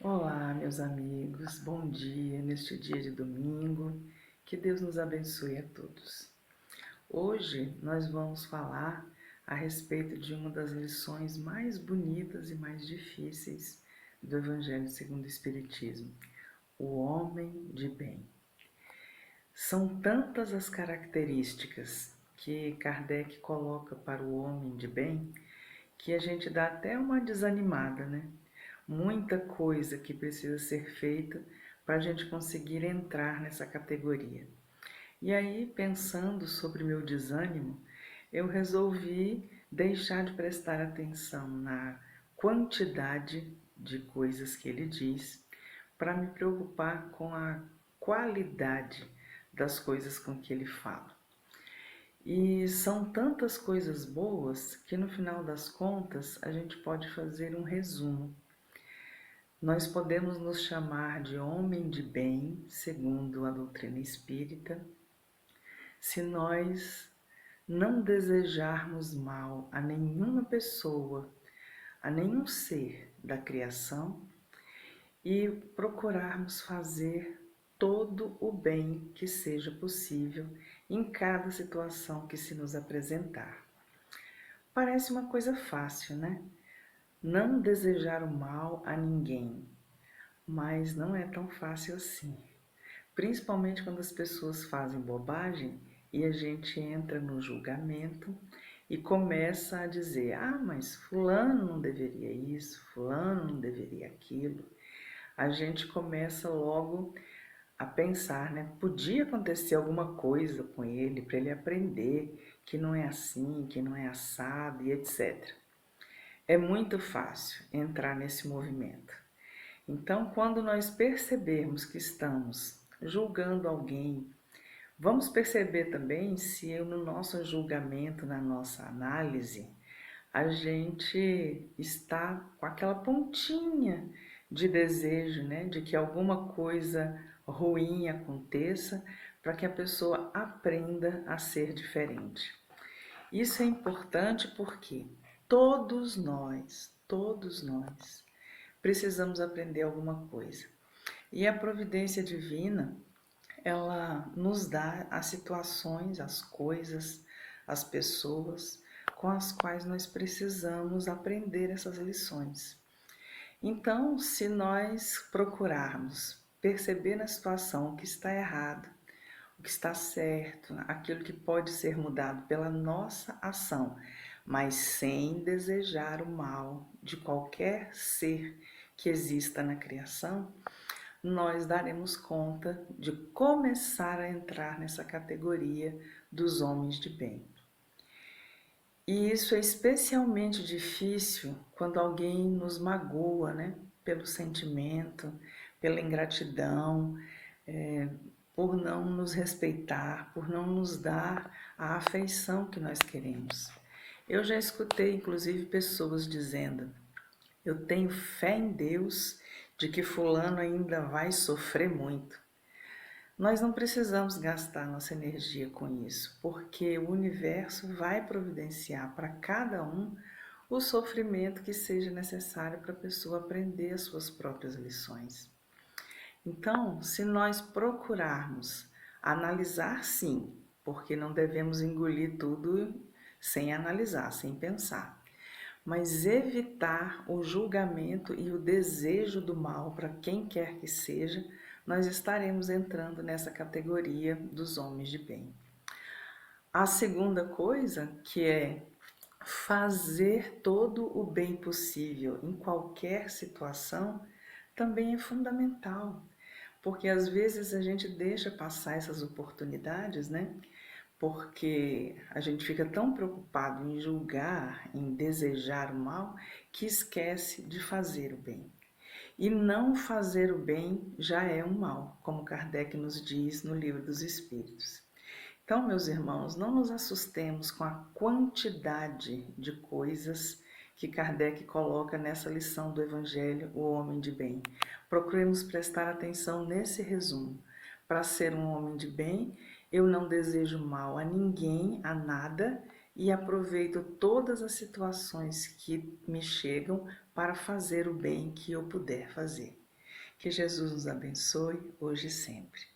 Olá, meus amigos, bom dia neste dia de domingo, que Deus nos abençoe a todos. Hoje nós vamos falar a respeito de uma das lições mais bonitas e mais difíceis do Evangelho segundo o Espiritismo, o homem de bem. São tantas as características que Kardec coloca para o homem de bem que a gente dá até uma desanimada, né? Muita coisa que precisa ser feita para a gente conseguir entrar nessa categoria. E aí, pensando sobre meu desânimo, eu resolvi deixar de prestar atenção na quantidade de coisas que ele diz para me preocupar com a qualidade das coisas com que ele fala. E são tantas coisas boas que no final das contas a gente pode fazer um resumo. Nós podemos nos chamar de homem de bem, segundo a doutrina espírita, se nós não desejarmos mal a nenhuma pessoa, a nenhum ser da criação e procurarmos fazer todo o bem que seja possível em cada situação que se nos apresentar. Parece uma coisa fácil, né? Não desejar o mal a ninguém, mas não é tão fácil assim. Principalmente quando as pessoas fazem bobagem e a gente entra no julgamento e começa a dizer: ah, mas fulano não deveria isso, fulano não deveria aquilo. A gente começa logo a pensar, né? Podia acontecer alguma coisa com ele para ele aprender que não é assim, que não é assado e etc. É muito fácil entrar nesse movimento. Então, quando nós percebermos que estamos julgando alguém, vamos perceber também se no nosso julgamento, na nossa análise, a gente está com aquela pontinha de desejo, né, de que alguma coisa ruim aconteça para que a pessoa aprenda a ser diferente. Isso é importante porque todos nós precisamos aprender alguma coisa. E a providência divina, ela nos dá as situações, as coisas, as pessoas com as quais nós precisamos aprender essas lições. Então, se nós procurarmos perceber na situação o que está errado, o que está certo, aquilo que pode ser mudado pela nossa ação, mas sem desejar o mal de qualquer ser que exista na criação, nós daremos conta de começar a entrar nessa categoria dos homens de bem. E isso é especialmente difícil quando alguém nos magoa, né? Pelo sentimento, pela ingratidão, por não nos respeitar, por não nos dar a afeição que nós queremos. Eu já escutei, inclusive, pessoas dizendo: eu tenho fé em Deus de que fulano ainda vai sofrer muito. Nós não precisamos gastar nossa energia com isso, porque o universo vai providenciar para cada um o sofrimento que seja necessário para a pessoa aprender as suas próprias lições. Então, se nós procurarmos analisar, sim, porque não devemos engolir tudo sem analisar, sem pensar, mas evitar o julgamento e o desejo do mal para quem quer que seja, nós estaremos entrando nessa categoria dos homens de bem. A segunda coisa, que é fazer todo o bem possível em qualquer situação, também é fundamental, porque às vezes a gente deixa passar essas oportunidades, né? Porque a gente fica tão preocupado em julgar, em desejar o mal, que esquece de fazer o bem. E não fazer o bem já é um mal, como Kardec nos diz no Livro dos Espíritos. Então, meus irmãos, não nos assustemos com a quantidade de coisas que Kardec coloca nessa lição do Evangelho, o homem de bem. Procuremos prestar atenção nesse resumo. Para ser um homem de bem, eu não desejo mal a ninguém, a nada, e aproveito todas as situações que me chegam para fazer o bem que eu puder fazer. Que Jesus nos abençoe hoje e sempre.